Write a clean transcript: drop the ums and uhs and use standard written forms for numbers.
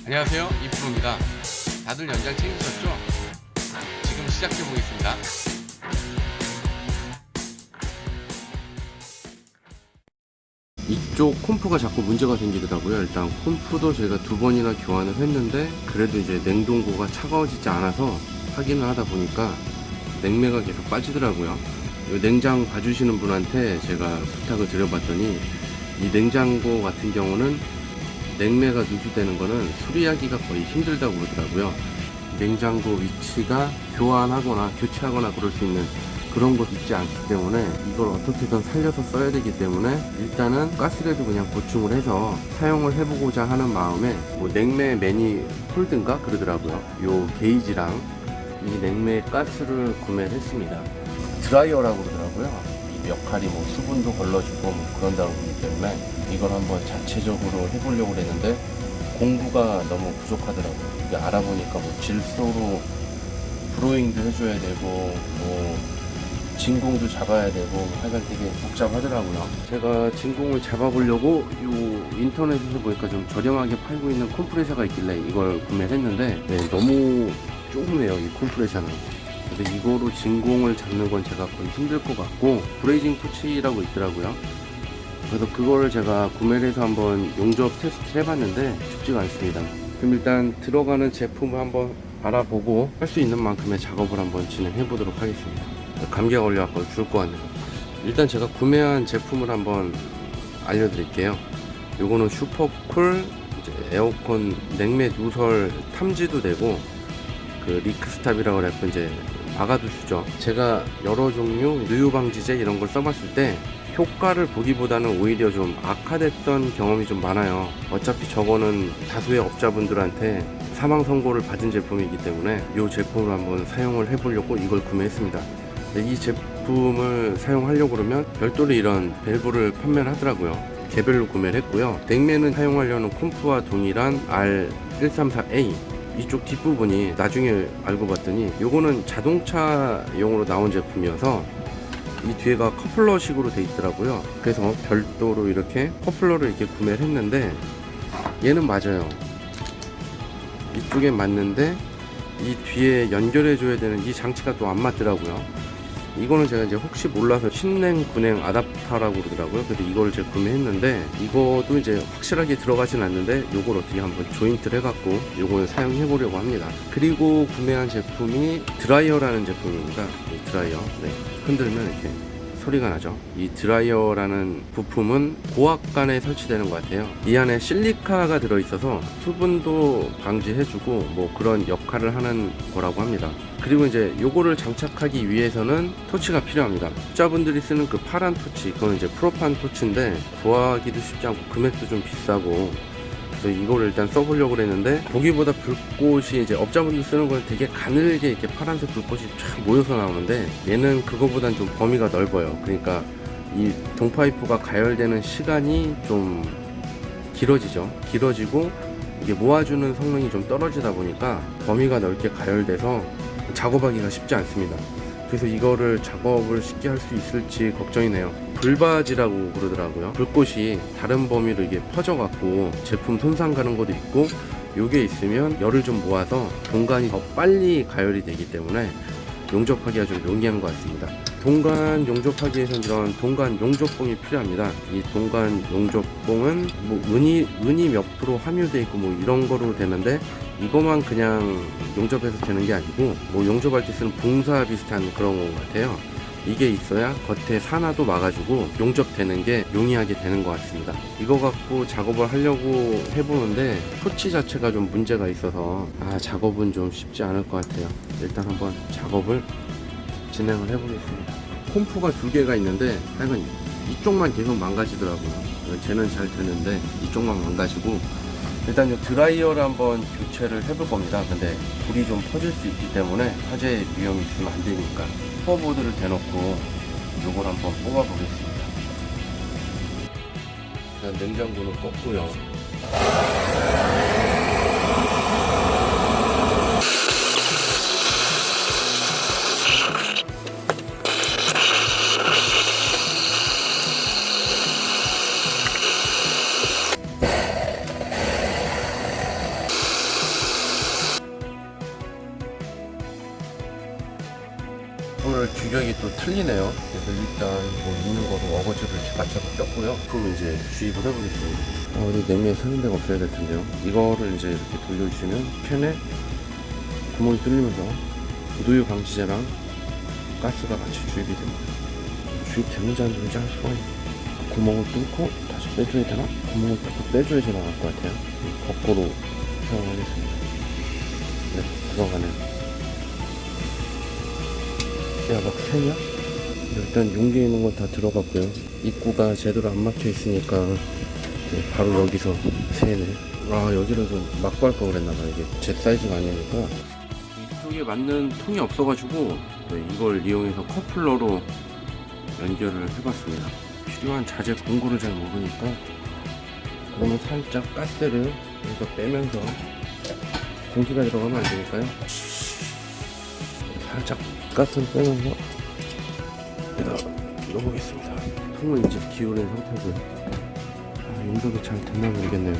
안녕하세요, 이프로입니다. 다들 연장 챙기셨죠? 지금 시작해 보겠습니다. 이쪽 콤프가 자꾸 문제가 생기더라고요. 일단 콤프도 제가 2번이나 교환을 했는데 그래도 이제 냉동고가 차가워지지 않아서 확인을 하다 보니까 냉매가 계속 빠지더라고요. 이 냉장 봐주시는 분한테 제가 부탁을 드려봤더니 이 냉장고 같은 경우는 냉매가 누수되는 거는 수리하기가 거의 힘들다고 그러더라고요. 냉장고 위치가 교환하거나 교체하거나 그럴 수 있는 그런 곳 있지 않기 때문에 이걸 어떻게든 살려서 써야 되기 때문에 일단은 가스레도 그냥 보충을 해서 사용을 해보고자 하는 마음에 뭐 냉매 매니폴드인가 그러더라고요. 요 게이지랑 이 냉매 가스를 구매를 했습니다. 드라이어라고 그러더라고요. 이 역할이 뭐 수분도 걸러주고 뭐 그런다고 그러기 때문에 이걸 한번 자체적으로 해보려고 했는데 공구가 너무 부족하더라고요. 이게 알아보니까 뭐 질소로 브로잉도 해줘야 되고 뭐 진공도 잡아야 되고 하여간 되게 복잡하더라고요. 제가 진공을 잡아보려고 요 인터넷에서 보니까 좀 저렴하게 팔고 있는 컴프레셔가 있길래 이걸 구매를 했는데 너무 조그매요, 이 컴프레셔는. 근데 이거로 진공을 잡는 건 제가 거의 힘들 것 같고 브레이징 토치라고 있더라고요. 그래서 그거를 제가 구매를 해서 한번 용접 테스트를 해봤는데 쉽지가 않습니다. 그럼 일단 들어가는 제품을 한번 알아보고 할 수 있는 만큼의 작업을 한번 진행해 보도록 하겠습니다. 감기가 걸려갖고 죽을 것 같네요. 일단 제가 구매한 제품을 한번 알려드릴게요. 요거는 슈퍼쿨 에어컨 냉매 누설 탐지도 되고 그 리크스탑이라고 해서 이제 막아두시죠. 제가 여러 종류 누유 방지제 이런 걸 써봤을 때 효과를 보기보다는 오히려 좀 악화됐던 경험이 좀 많아요. 어차피 저거는 다수의 업자분들한테 사망 선고를 받은 제품이기 때문에 이 제품을 한번 사용을 해보려고 이걸 구매했습니다. 이 제품을 사용하려고 그러면 별도로 이런 밸브를 판매를 하더라고요. 개별로 구매를 했고요. 냉매는 사용하려는 콤프와 동일한 R134A 이쪽 뒷부분이 나중에 알고 봤더니 요거는 자동차용으로 나온 제품이어서 이 뒤에가 커플러 식으로 돼 있더라고요. 그래서 별도로 이렇게 커플러를 이렇게 구매를 했는데 얘는 맞아요. 이쪽에 맞는데 이 뒤에 연결해 줘야 되는 이 장치가 또 안 맞더라고요. 이거는 제가 이제 혹시 몰라서 신냉 군냉 아답터라고 그러더라고요. 그래서 이걸 제가 구매했는데 이것도 이제 확실하게 들어가진 않는데 요걸 어떻게 한번 조인트를 해갖고 요걸 사용해 보려고 합니다. 그리고 구매한 제품이 드라이어라는 제품입니다. 이 드라이어 흔들면 이렇게 소리가 나죠. 이 드라이어라는 부품은 고압관에 설치되는 것 같아요. 이 안에 실리카가 들어있어서 수분도 방지해주고 뭐 그런 역할을 하는 거라고 합니다. 그리고 이제 요거를 장착하기 위해서는 토치가 필요합니다. 투자분들이 쓰는 그 파란 토치, 그건 이제 프로판 토치인데 구하기도 쉽지 않고 금액도 좀 비싸고 그래서 이거를 일단 써보려고 그랬는데 보기보다 불꽃이 이제 업자분들 쓰는 건 되게 가늘게 이렇게 파란색 불꽃이 쫙 모여서 나오는데 얘는 그거보단 좀 범위가 넓어요. 그러니까 이 동파이프가 가열되는 시간이 좀 길어지고 이게 모아주는 성능이 좀 떨어지다 보니까 범위가 넓게 가열돼서 작업하기가 쉽지 않습니다. 그래서 이거를 작업을 쉽게 할 수 있을지 걱정이네요. 불바지라고 그러더라고요. 불꽃이 다른 범위로 이게 퍼져갖고 제품 손상 가는 것도 있고 요게 있으면 열을 좀 모아서 동간이 더 빨리 가열이 되기 때문에 용접하기가 좀 용이한 것 같습니다. 동간 용접하기 위해서는 이런 동간 용접봉이 필요합니다. 이 동간 용접봉은 뭐 은이 몇 프로 함유되어 있고 뭐 이런 거로 되는데 이거만 그냥 용접해서 되는 게 아니고 뭐 용접할 때 쓰는 봉사 비슷한 그런 것 같아요. 이게 있어야 겉에 산화도 막아주고 용접되는 게 용이하게 되는 것 같습니다. 이거 갖고 작업을 하려고 해보는데 토치 자체가 좀 문제가 있어서 작업은 좀 쉽지 않을 것 같아요. 일단 한번 작업을 진행을 해보겠습니다. 콤프가 2개가 있는데 하여간 이쪽만 계속 망가지더라고요. 쟤는 잘 되는데 이쪽만 망가지고 일단 이 드라이어를 한번 교체를 해볼 겁니다. 근데 불이 좀 퍼질 수 있기 때문에 화재 위험이 있으면 안 되니까 슈퍼보드를 대놓고 이걸 한번 뽑아 보겠습니다. 일단 냉장고는 껐고요. 오늘 규격이 또 틀리네요. 그래서 일단 뭐 있는 거로 어거지를 이렇게 맞춰서 꼈고요. 그럼 이제 주입을 해보겠습니다. 어디 냄비에 새는 데가 없어야 될 텐데요. 이거를 이제 이렇게 돌려주시면 캔에 구멍이 뚫리면서 누유 방지제랑 가스가 같이 주입이 됩니다. 주입되는지 안 되는지 할 수가 있네요. 구멍을 뚫고 다시 빼줘야 되나? 구멍을 뚫고 빼줘야지 나갈 것 같아요. 거꾸로 사용하겠습니다. 네, 들어가네요. 야, 막 새냐? 일단 용기에 있는 건 다 들어갔고요. 입구가 제대로 안 막혀 있으니까 네, 바로 여기서 새네. 아, 여기를 좀 막고 할 걸 그랬나봐요. 이게 제 사이즈가 아니니까. 이쪽에 맞는 통이 없어가지고 네, 이걸 이용해서 커플러로 연결을 해봤습니다. 필요한 자재 공구를 잘 모르니까 그러면 살짝 가스를 여기서 빼면서 공기가 들어가면 안 되니까요. 살짝 가스를 빼면서 여기다 넣어보겠습니다. 통을 이제 기울인 상태고요. 용접이 잘 됐나 모르겠네요.